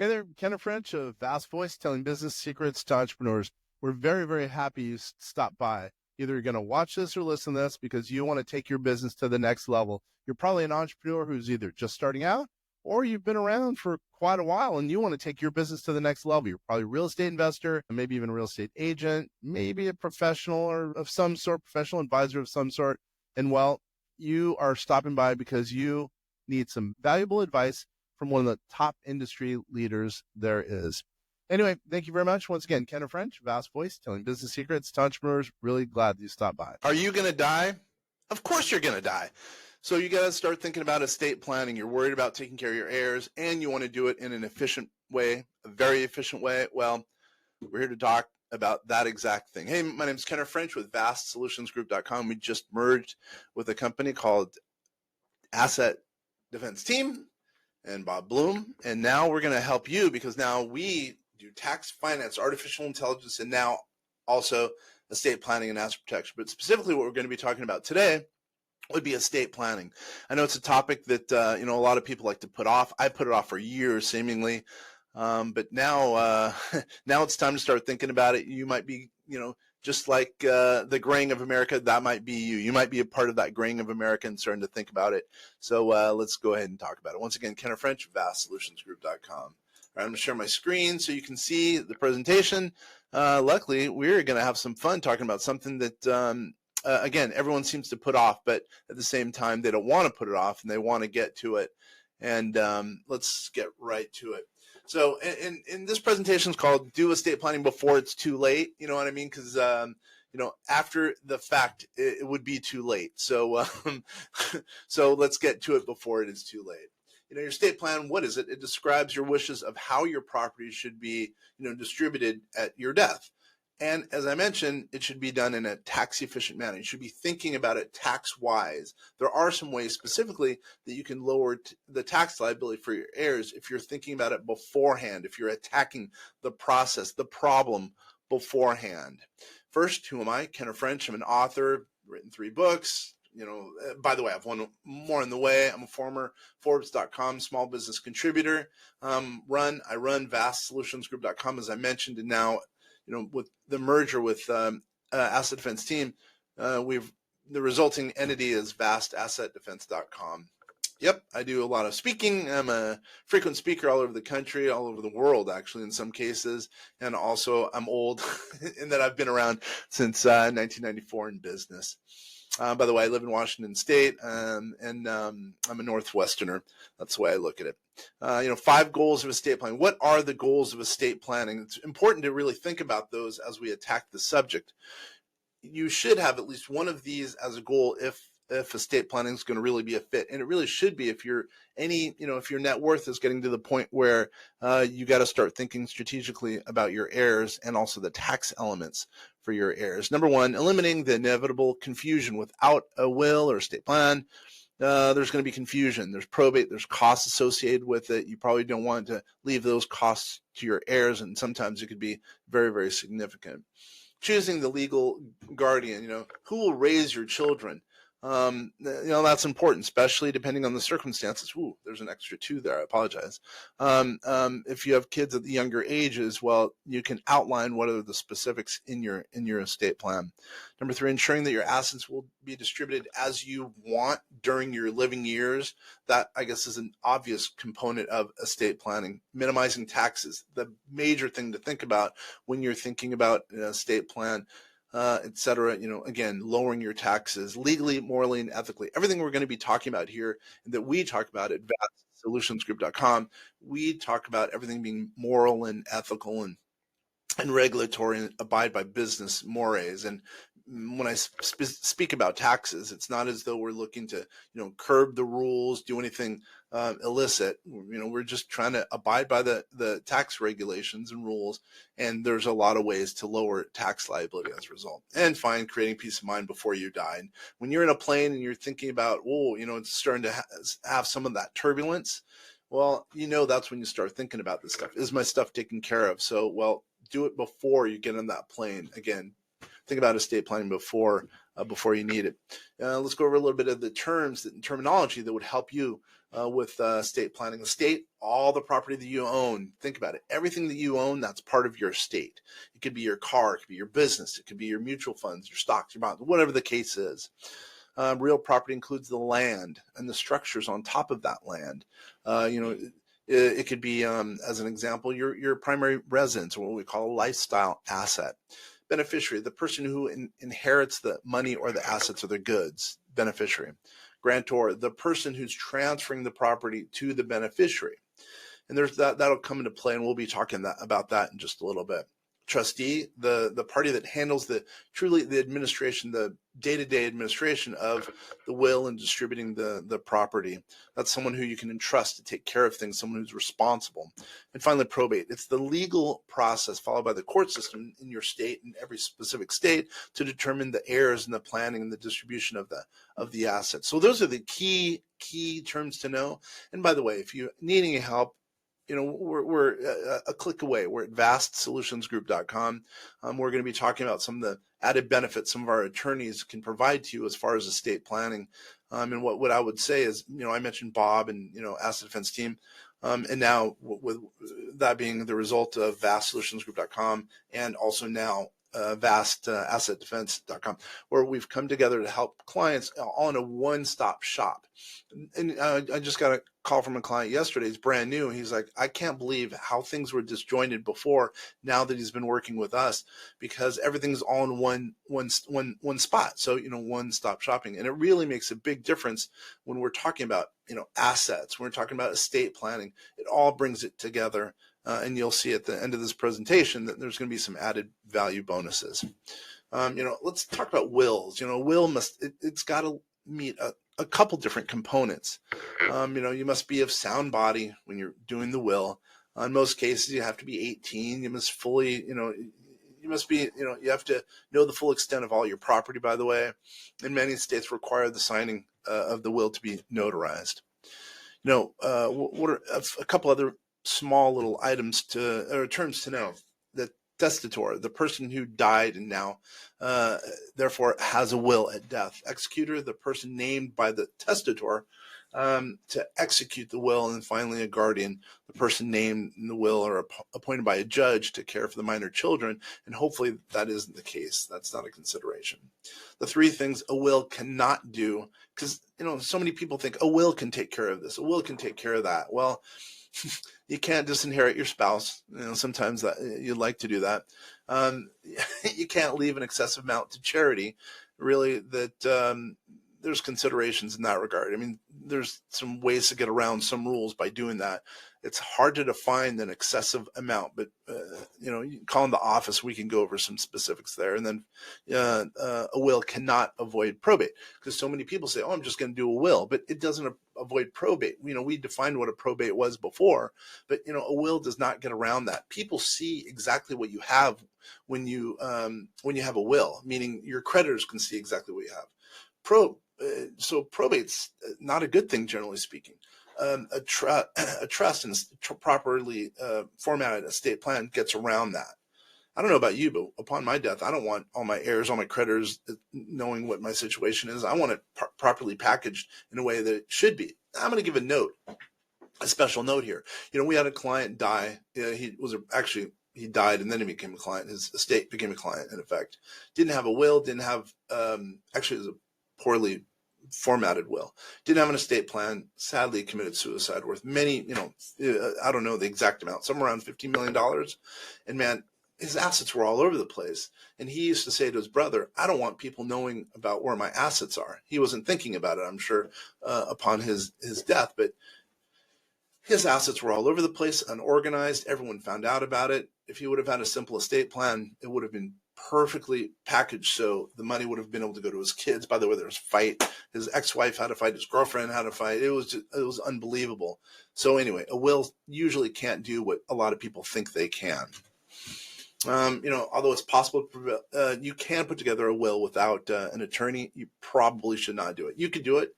Hey there, Kenneth French of Vast Voice, telling business secrets to entrepreneurs. We're very, very happy you stopped by. Either you're going to watch this or listen to this because you want to take your business to the next level. You're probably an entrepreneur who's either just starting out or you've been around for quite a while and you want to take your business to the next level. You're probably a real estate investor, maybe even a real estate agent, maybe a professional or of some sort, professional advisor of some sort. And well, you are stopping by because you need some valuable advice from one of the top industry leaders there is. Anyway, thank you very much. Once again, Kenneth French, Vast Voice, telling business secrets to entrepreneurs. Really glad that you stopped by. Are you going to die? Of course you're going to die. So you got to start thinking about estate planning. You're worried about taking care of your heirs, and you want to do it in an efficient way, a very efficient way. Well, we're here to talk about that exact thing. Hey, my name is Kenneth French with VastSolutionsGroup.com. We just merged with a company called Asset Defense Team and Bob Bloom, and now we're going to help you because now we do tax, finance, artificial intelligence, and now also estate planning and asset protection. But specifically what we're going to be talking about today would be estate planning. I know it's a topic that a lot of people like to put off. I put it off for years seemingly, but now now it's time to start thinking about it. You might be just like the graying of America, that might be you. You might be a part of that graying of America and starting to think about it. So let's go ahead and talk about it. Once again, Kenneth French, VastSolutionsGroup.com. All right, I'm going to share my screen so you can see the presentation. Luckily, we're going to have some fun talking about something that, again, everyone seems to put off, but at the same time, they don't want to put it off and they want to get to it. And let's get right to it. So in this presentation is called Do Estate Planning Before It's Too Late. You know what I mean? Because, after the fact, it would be too late. So, so let's get to it before it is too late. Your estate plan, what is it? It describes your wishes of how your property should be, distributed at your death. And as I mentioned, it should be done in a tax efficient manner. You should be thinking about it tax wise. There are some ways specifically that you can lower the tax liability for your heirs if you're thinking about it beforehand, if you're attacking the process, the problem beforehand. First, who am I? Kenneth French. I'm an author, written 3 books. By the way, I have one more in the way. I'm a former Forbes.com small business contributor. I run VastSolutionsGroup.com, as I mentioned, and now, with the merger with Asset Defense Team, the resulting entity is VastAssetDefense.com. Yep, I do a lot of speaking. I'm a frequent speaker all over the country, all over the world, actually, in some cases. And also, I'm old in that I've been around since 1994 in business. By the way, I live in Washington State, and I'm a Northwesterner. That's the way I look at it. 5 goals of estate planning. What are the goals of estate planning? It's important to really think about those as we attack the subject. You should have at least one of these as a goal if estate planning is going to really be a fit, and it really should be if your net worth is getting to the point where you got to start thinking strategically about your heirs and also the tax elements for your heirs. Number 1, eliminating the inevitable confusion. Without a will or estate plan, there's going to be confusion. There's probate. There's costs associated with it. You probably don't want to leave those costs to your heirs, and sometimes it could be very, very significant. Choosing the legal guardian. Who will raise your children? That's important, especially depending on the circumstances. Ooh, there's an extra 2 there. I apologize. If you have kids at the younger ages, well, you can outline what are the specifics in your estate plan. Number 3, ensuring that your assets will be distributed as you want during your living years. That, I guess, is an obvious component of estate planning. Minimizing taxes, the major thing to think about when you're thinking about an estate plan. Etc. Again, lowering your taxes legally, morally, and ethically. Everything we're going to be talking about here and that we talk about at VastSolutionsGroup.com, we talk about everything being moral and ethical and regulatory and abide by business mores. And when I speak about taxes, it's not as though we're looking to, curb the rules, do anything illicit. We're just trying to abide by the tax regulations and rules. And there's a lot of ways to lower tax liability as a result. And creating peace of mind before you die. And when you're in a plane and you're thinking about, it's starting to have some of that turbulence. Well, that's when you start thinking about this stuff. Is my stuff taken care of? So, do it before you get on that plane. Again, think about estate planning before before you need it. Let's go over a little bit of the terms and terminology that would help you with estate planning. Estate, all the property that you own. Think about it. Everything that you own, that's part of your estate. It could be your car, it could be your business, it could be your mutual funds, your stocks, your bonds, whatever the case is. Real property includes the land and the structures on top of that land. It could be, as an example, your primary residence, or what we call a lifestyle asset. Beneficiary, the person who inherits the money or the assets or the goods. Beneficiary. Grantor, the person who's transferring the property to the beneficiary. And that'll come into play, and we'll be talking about that in just a little bit. Trustee, the party that handles the administration, the day-to-day administration of the will and distributing the property. That's someone who you can entrust to take care of things, someone who's responsible. And finally, probate. It's the legal process followed by the court system in your state and every specific state to determine the heirs and the planning and the distribution of the assets. So those are the key terms to know. And by the way, if you need any help, we're a click away. We're at vastsolutionsgroup.com. We're going to be talking about some of the added benefits some of our attorneys can provide to you as far as estate planning. And what I would say is, I mentioned Bob and, asset defense team. And now with that being the result of vastsolutionsgroup.com and also now vastassetdefense.com, where we've come together to help clients all in a one-stop shop. And I just got a call from a client yesterday. He's brand new. He's like, I can't believe how things were disjointed before, now that he's been working with us, because everything's all in one spot. So, one-stop shopping. And it really makes a big difference when we're talking about, assets, when we're talking about estate planning. It all brings it together. And you'll see at the end of this presentation that there's going to be some added value bonuses. Let's talk about wills. Will it's got to meet a couple different components. You must be of sound body when you're doing the will. In most cases, you have to be 18. You must fully, you must be, you have to know the full extent of all your property, by the way. And many states require the signing of the will to be notarized. What are a couple other small little items terms to know? The testator, the person who died and now therefore has a will at death. Executor, the person named by the testator to execute the will. And then finally, a guardian, the person named in the will or appointed by a judge to care for the minor children. And hopefully that isn't the case. That's not a consideration. The three things a will cannot do, because so many people think a will can take care of this, a will can take care of that. Well, you can't disinherit your spouse. Sometimes that you'd like to do that. You can't leave an excessive amount to charity. Really, that there's considerations in that regard. I mean, there's some ways to get around some rules by doing that. It's hard to define an excessive amount, but you can call in the office. We can go over some specifics there. And then a will cannot avoid probate, because so many people say, "Oh, I'm just going to do a will," but it doesn't avoid probate. We defined what a probate was before, but a will does not get around that. People see exactly what you have when you have a will, meaning your creditors can see exactly what you have. So probate's not a good thing, generally speaking. A trust and properly formatted estate plan gets around that. I don't know about you, but upon my death, I don't want all my heirs, all my creditors knowing what my situation is. I want it properly packaged in a way that it should be. I'm going to give a special note here. We had a client die. He died and then he became a client. His estate became a client, in effect. Didn't have a will, didn't have, actually it was a poorly formatted will. Didn't have an estate plan, sadly committed suicide worth many, I don't know the exact amount, somewhere around $50 million. And man, his assets were all over the place. And he used to say to his brother, I don't want people knowing about where my assets are. He wasn't thinking about it, I'm sure, upon his death, but his assets were all over the place, unorganized. Everyone found out about it. If he would have had a simple estate plan, it would have been perfectly packaged, so the money would have been able to go to his kids. By the way, there was a fight. His ex-wife had a fight. His girlfriend had a fight. It was unbelievable. So anyway, a will usually can't do what a lot of people think they can. Although it's possible, you can put together a will without an attorney. You probably should not do it. You could do it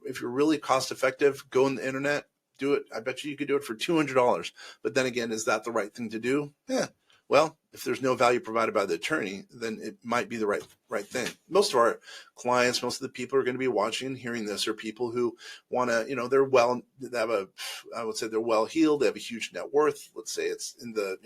if you're really cost effective. Go on the internet, do it. I bet you could do it for $200. But then again, is that the right thing to do? Yeah. Well, if there's no value provided by the attorney, then it might be the right thing. Most of our clients, most of the people who are going to be watching and hearing this are people who want to, I would say they're well heeled. They have a huge net worth. Let's say it's in the,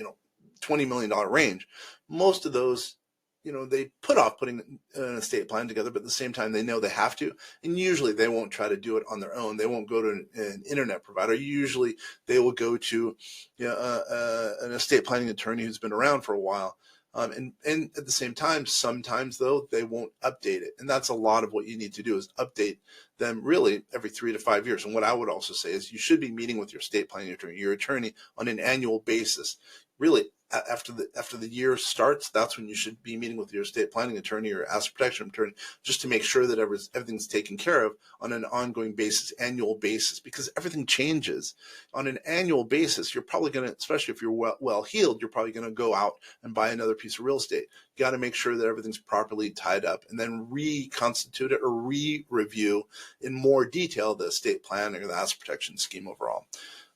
$20 million range. Most of those, they put off putting an estate plan together, but at the same time, they know they have to. And usually they won't try to do it on their own. They won't go to an internet provider. Usually they will go to an estate planning attorney who's been around for a while. And at the same time, sometimes though, they won't update it. And that's a lot of what you need to do is update them really every 3 to 5 years. And what I would also say is you should be meeting with your estate planning attorney, your attorney on an annual basis. Really, after the year starts, that's when you should be meeting with your estate planning attorney or asset protection attorney, just to make sure that everything's taken care of on an ongoing basis, annual basis, because everything changes on an annual basis. You're probably going to, especially if you're well heeled, you're probably going to go out and buy another piece of real estate. You got to make sure that everything's properly tied up, and then reconstitute it or re-review in more detail the estate plan or the asset protection scheme overall.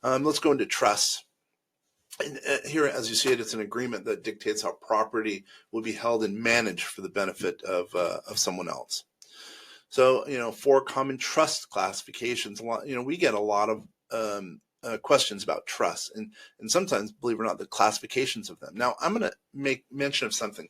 Let's go into trusts. And here, as you see it, it's an agreement that dictates how property will be held and managed for the benefit of someone else. So, 4 common trust classifications. We get a lot of questions about trusts, and sometimes, believe it or not, the classifications of them. Now, I'm going to make mention of something.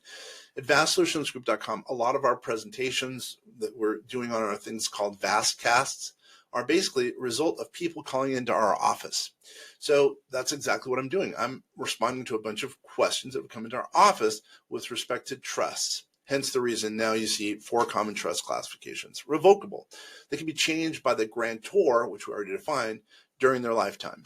At vastsolutionsgroup.com, a lot of our presentations that we're doing on our things called Vastcasts are basically a result of people calling into our office. So that's exactly what I'm doing. I'm responding to a bunch of questions that would come into our office with respect to trusts. Hence the reason now you see 4 common trust classifications. Revocable. They can be changed by the grantor, which we already defined, during their lifetime.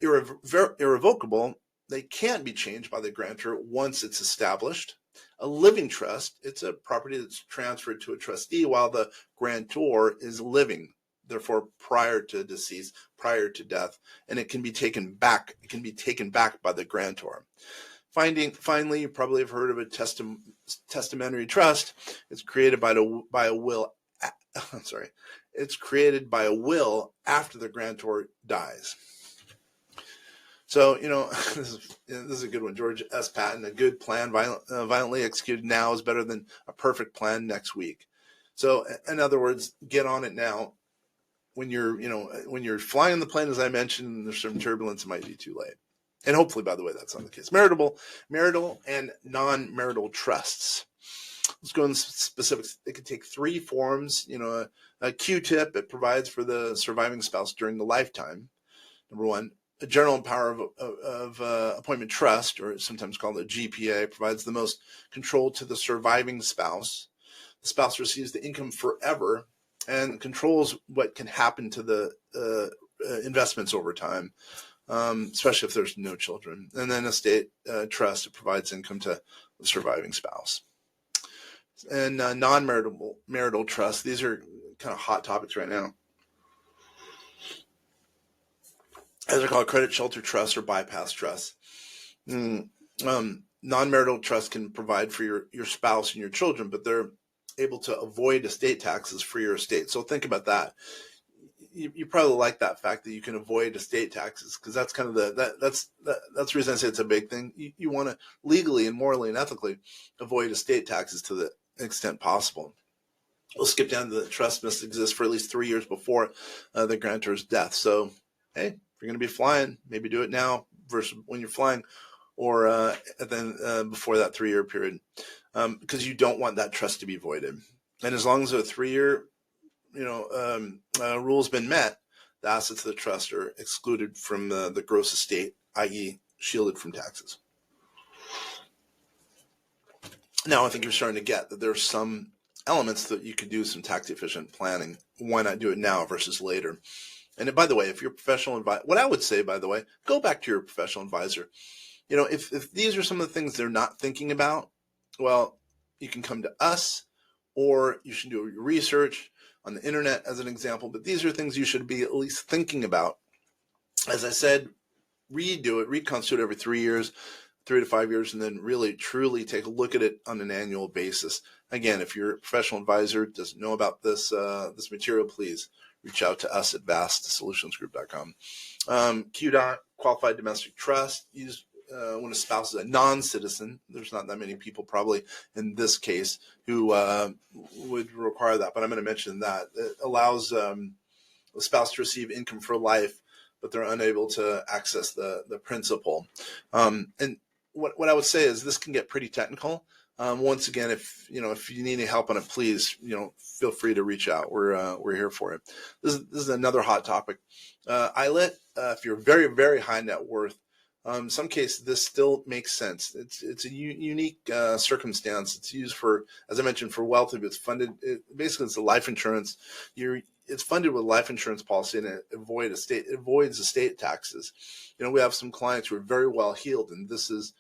Irrevocable, they can't be changed by the grantor once it's established. A living trust, it's a property that's transferred to a trustee while the grantor is living, therefore prior to decease, prior to death, and it can be taken back. It can be taken back by the grantor. Finally, you probably have heard of a testamentary trust. It's created by a will. It's created by a will after the grantor dies. So, this is a good one. George S. Patton, a good plan violently executed now is better than a perfect plan next week. So, in other words, get on it now. When you're flying the plane, as I mentioned, and there's some turbulence, it might be too late. And hopefully, by the way, that's not the case. Marital and non-marital trusts. Let's go into specifics. It could take 3 forms. A Q-tip, it provides for the surviving spouse during the lifetime. Number 1. A general power of appointment trust, or sometimes called a GPA, provides the most control to the surviving spouse. The spouse receives the income forever and controls what can happen to the investments over time, especially if there's no children. And then estate trust, it provides income to the surviving spouse. And non-marital trust, these are kind of hot topics right now. As they're called credit shelter trusts or bypass trusts. Non-marital trust can provide for your spouse and your children, but they're able to avoid estate taxes for your estate. So think about that. You probably like that fact that you can avoid estate taxes, because that's kind of that's the reason I say it's a big thing. You want to legally and morally and ethically avoid estate taxes to the extent possible. We'll skip down to the trust must exist for at least 3 years before the grantor's death. So, hey, if you're going to be flying, maybe do it now versus when you're flying, or then before that 3-year period, because you don't want that trust to be voided. And as long as a 3-year rule's been met, the assets of the trust are excluded from the gross estate, i.e. shielded from taxes. Now, I think you're starting to get that there's some elements that you could do some tax efficient planning. Why not do it now versus later? And by the way, if you're a professional advisor, what I would say, by the way, go back to your professional advisor. If these are some of the things they're not thinking about, well, you can come to us, or you should do your research on the internet as an example. But these are things you should be at least thinking about. As I said, reconstitute every 3 years, 3 to 5 years, and then really truly take a look at it on an annual basis. Again, if your professional advisor doesn't know about this material, please reach out to us at vastsolutionsgroup.com. QDOT, qualified domestic trust, used when a spouse is a non-citizen. There's not that many people probably in this case who would require that, but I'm going to mention that. It allows a spouse to receive income for life, but they're unable to access the principal. And what I would say is this can get pretty technical. Once again, if you need any help on it, please, feel free to reach out. We're here for it. This is another hot topic. ILIT, if you're very, very high net worth, in some cases this still makes sense. It's a unique circumstance. It's used for, as I mentioned, for wealth. If it's funded, basically it's a life insurance. It's funded with life insurance policy, and it avoids estate taxes. We have some clients who are very well heeled, and this is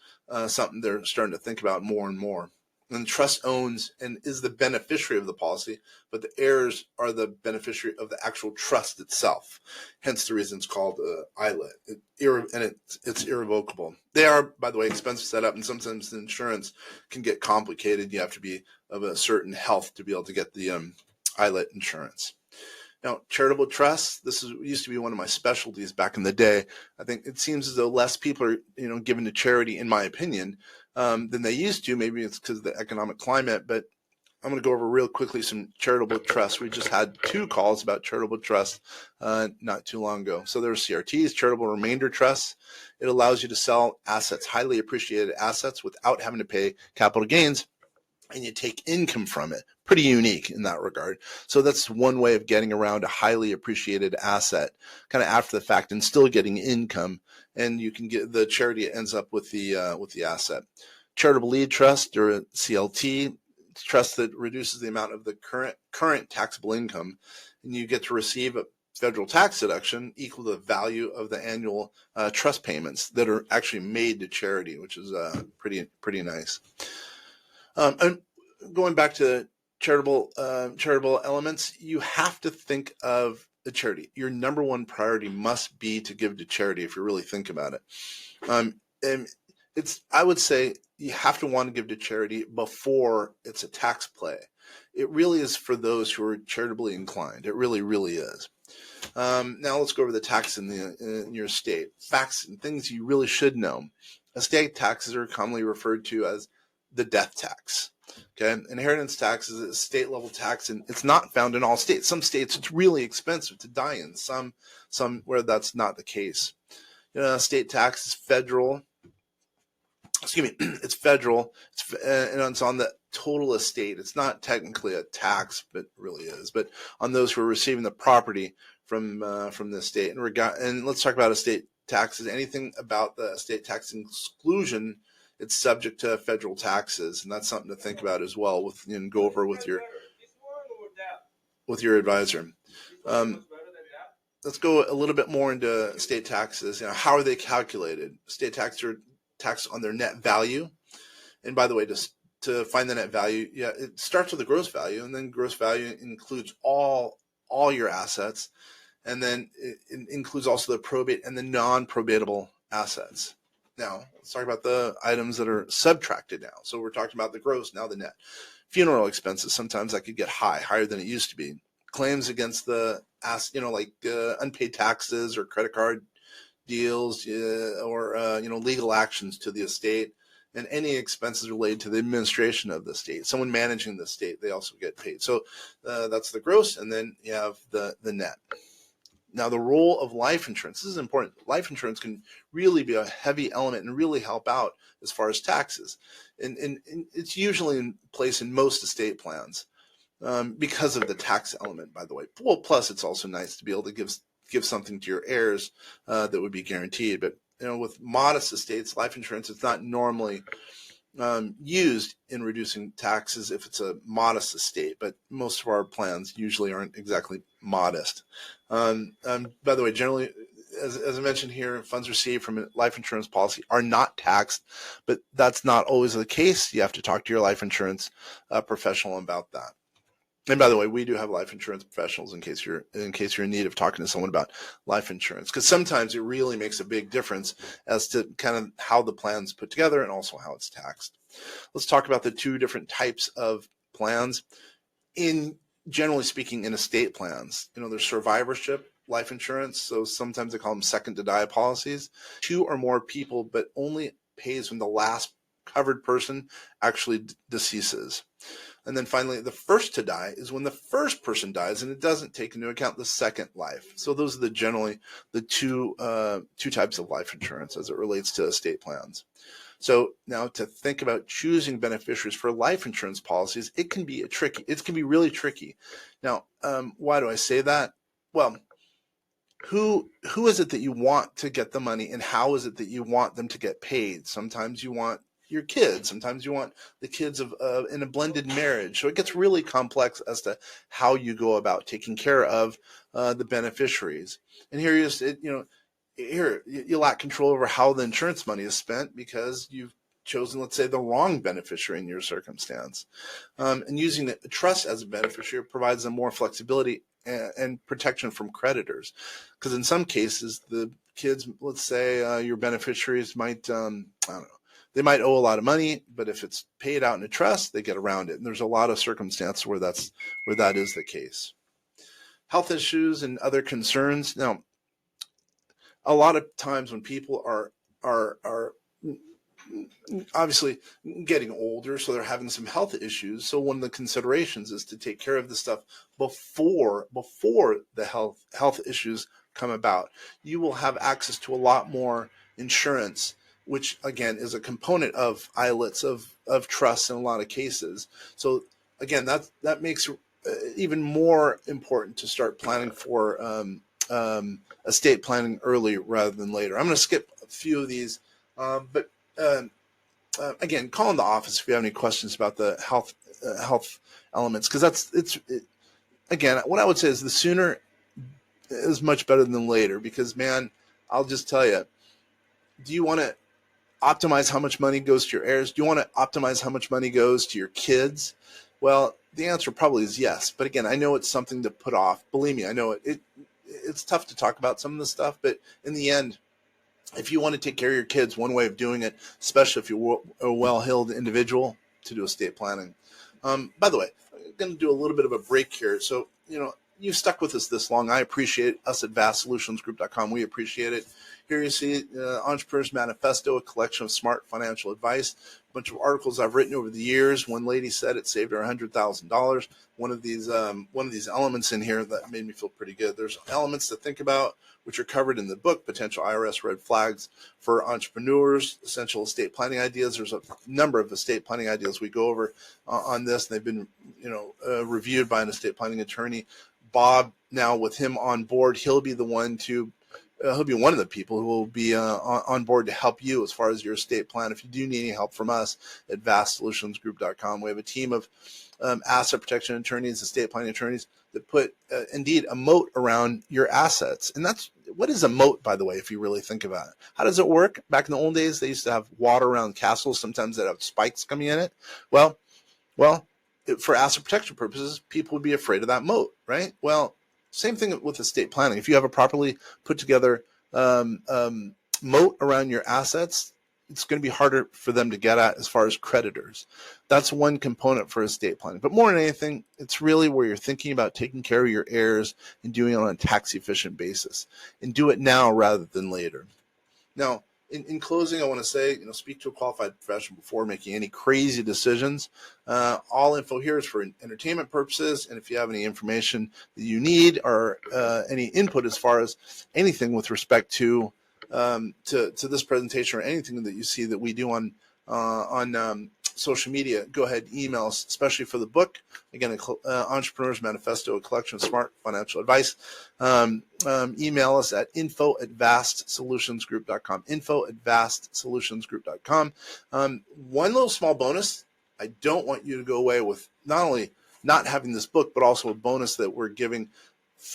something they're starting to think about more and more. And the trust owns and is the beneficiary of the policy, but the heirs are the beneficiary of the actual trust itself. Hence the reason it's called ILIT. It's irrevocable. They are, by the way, expensive to set up, and sometimes the insurance can get complicated. You have to be of a certain health to be able to get the ILIT insurance. Now, charitable trusts, used to be one of my specialties back in the day. I think it seems as though less people are, given to charity, in my opinion, than they used to. Maybe it's because of the economic climate, but I'm going to go over real quickly some charitable trusts. We just had 2 calls about charitable trusts not too long ago. So there's CRTs, charitable remainder trusts. It allows you to sell assets, highly appreciated assets, without having to pay capital gains, and you take income from it. Pretty unique in that regard. So that's one way of getting around a highly appreciated asset kind of after the fact and still getting income, and you can get the charity ends up with the asset. Charitable lead trust, or CLT, trust that reduces the amount of the current taxable income, and you get to receive a federal tax deduction equal to the value of the annual trust payments that are actually made to charity, which is pretty nice. And going back to charitable elements, you have to think of the charity. Your number one priority must be to give to charity if you really think about it. And I would say you have to want to give to charity before it's a tax play. It really is for those who are charitably inclined. It really, really is. Now let's go over the tax in your state. Facts and things you really should know. Estate taxes are commonly referred to as the death tax. Okay, inheritance tax is a state level tax, and it's not found in all states. Some states it's really expensive to die in. Some where that's not the case. State tax is federal. It's federal, and it's on the total estate. It's not technically a tax, but really is. But on those who are receiving the property from the estate, and let's talk about estate taxes. Anything about the estate tax exclusion, it's subject to federal taxes, and that's something to think about as well. And go over with your advisor. Let's go a little bit more into state taxes. How are they calculated? State taxes are taxed on their net value, and by the way, just to find the net value, it starts with the gross value, and then gross value includes all your assets, and then it includes also the probate and the non-probatable assets. Now, let's talk about the items that are subtracted now. So we're talking about the gross, now the net. Funeral expenses, sometimes that could get higher than it used to be. Claims against the like unpaid taxes or credit card deals, or legal actions to the estate, and any expenses related to the administration of the estate. Someone managing the estate, they also get paid. So that's the gross, and then you have the net. Now, the role of life insurance, this is important. Life insurance can really be a heavy element and really help out as far as taxes. And it's usually in place in most estate plans because of the tax element, by the way. Well, plus it's also nice to be able to give something to your heirs that would be guaranteed. But with modest estates, life insurance is not normally used in reducing taxes if it's a modest estate, but most of our plans usually aren't exactly modest. By the way, generally, as I mentioned here, funds received from a life insurance policy are not taxed, but that's not always the case. You have to talk to your life insurance professional about that. And by the way, we do have life insurance professionals in case you're in need of talking to someone about life insurance, because sometimes it really makes a big difference as to kind of how the plan's put together and also how it's taxed. Let's talk about the 2 different types of plans. Generally speaking, in estate plans, there's survivorship life insurance. So sometimes they call them second to die policies. 2 or more people, but only pays when the last covered person actually deceases. And then finally, the first to die is when the first person dies, and it doesn't take into account the second life. So those are generally the two types of life insurance as it relates to estate plans. So now to think about choosing beneficiaries for life insurance policies, it can be really tricky. Now, why do I say that? Well, who is it that you want to get the money, and how is it that you want them to get paid? Sometimes you want your kids, sometimes you want the kids of in a blended marriage. So it gets really complex as to how you go about taking care of the beneficiaries. And here you lack control over how the insurance money is spent because you've chosen, let's say, the wrong beneficiary in your circumstance. And using a trust as a beneficiary provides them more flexibility and protection from creditors. Because in some cases, the kids, let's say your beneficiaries might, I don't know, they might owe a lot of money, but if it's paid out in a trust, they get around it. And there's a lot of circumstances where that is the case. Health issues and other concerns. Now, a lot of times when people are obviously getting older, so they're having some health issues. So one of the considerations is to take care of this stuff before the health issues come about. You will have access to a lot more insurance, which again is a component of ILITs of trusts in a lot of cases. So again, that makes even more important to start planning for estate planning early rather than later. I'm going to skip a few of these, but again, call in the office if you have any questions about the health elements, because again, what I would say is the sooner is much better than later, because man, I'll just tell you, do you want to optimize how much money goes to your heirs? Do you want to optimize how much money goes to your kids? Well, the answer probably is yes. But again, I know it's something to put off. Believe me, I know it's tough to talk about some of this stuff, but in the end, if you want to take care of your kids, one way of doing it, especially if you're a well-heeled individual, to do estate planning. By the way, I'm going to do a little bit of a break here. So, you've stuck with us this long. I appreciate us at vastsolutionsgroup.com. We appreciate it. Here you see Entrepreneur's Manifesto, a collection of smart financial advice, a bunch of articles I've written over the years. One lady said it saved her $100,000. One of these elements in here that made me feel pretty good. There's elements to think about, which are covered in the book, Potential IRS Red Flags for Entrepreneurs, Essential Estate Planning Ideas. There's a number of estate planning ideas we go over on this, and they've been reviewed by an estate planning attorney. Bob, now with him on board, he'll be one of the people who will be on board to help you as far as your estate plan. If you do need any help from us at vastsolutionsgroup.com, we have a team of asset protection attorneys, estate planning attorneys that put indeed a moat around your assets. And what is a moat, by the way, if you really think about it? How does it work? Back in the old days, they used to have water around castles, sometimes that have spikes coming in it. Well, for asset protection purposes, people would be afraid of that moat, right? Well, same thing with estate planning. If you have a properly put together moat around your assets, it's going to be harder for them to get at as far as creditors. That's one component for estate planning. But more than anything, it's really where you're thinking about taking care of your heirs and doing it on a tax efficient basis. And do it now rather than later. Now, in closing, I want to say, speak to a qualified professional before making any crazy decisions. All info here is for entertainment purposes, and if you have any information that you need or any input as far as anything with respect to this presentation or anything that you see that we do on social media, go ahead and email us, especially for the book. Again, Entrepreneur's Manifesto, a collection of smart financial advice. Email us at info@vastsolutionsgroup.com, info@vastsolutionsgroup.com. One little small bonus, I don't want you to go away with not only not having this book, but also a bonus that we're giving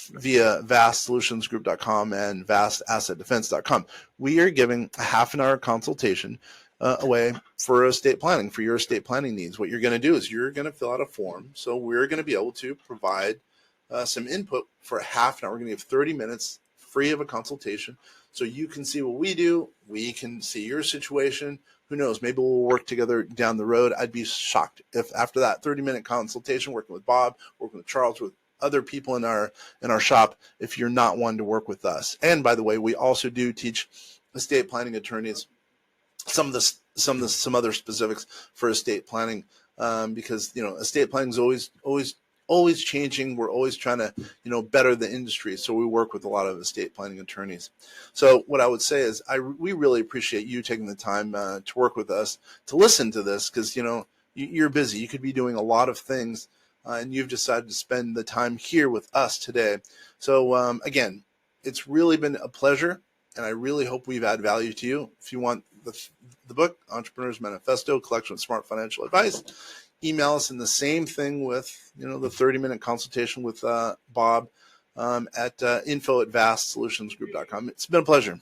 via vastsolutionsgroup.com and vastassetdefense.com. We are giving a half an hour consultation away for estate planning, for your estate planning needs. What you're going to do is you're going to fill out a form. So we're going to be able to provide some input for a half an hour. We're going to give 30 minutes free of a consultation. So you can see what we do. We can see your situation. Who knows? Maybe we'll work together down the road. I'd be shocked if after that 30-minute consultation, working with Bob, working with Charles, with other people in our shop if you're not one to work with us. And by the way, we also do teach estate planning attorneys some other specifics for estate planning, because estate planning is always changing. We're always trying to better the industry, so we work with a lot of estate planning attorneys. So what I would say is we really appreciate you taking the time to work with us, to listen to this, because you're busy. You could be doing a lot of things, and you've decided to spend the time here with us today. So again, it's really been a pleasure, and I really hope we've added value to you. If you want the book, Entrepreneur's Manifesto, Collection of Smart Financial Advice, email us, in the same thing with the 30-minute consultation with Bob at info@vastsolutionsgroup.com. It's been a pleasure.